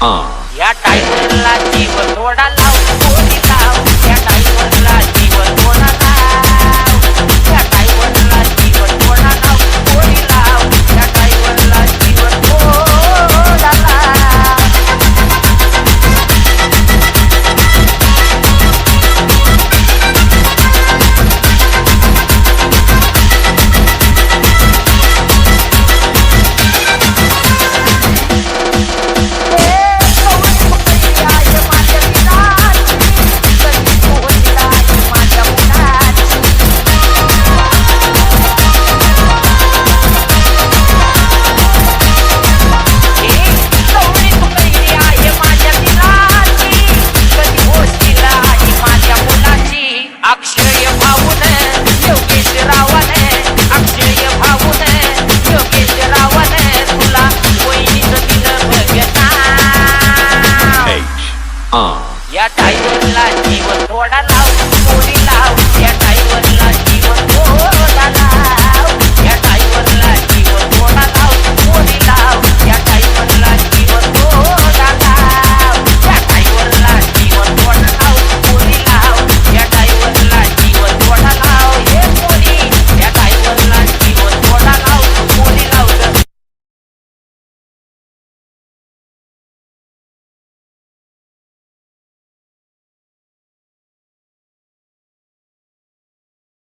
या टाईमला जीव थोडा लाव कोणी लाव या टाईमला जीव थोडा लाव या टाईमला जीव थोडा लाव कोणी लाव या टाईमला जीव थोडा लाव अक्षय भाऊने योगेश रावाने अक्षय भाऊने योगेश रावाने तुला वहिनीचं दिलं भगना या टाईमला जीव थोडा लाव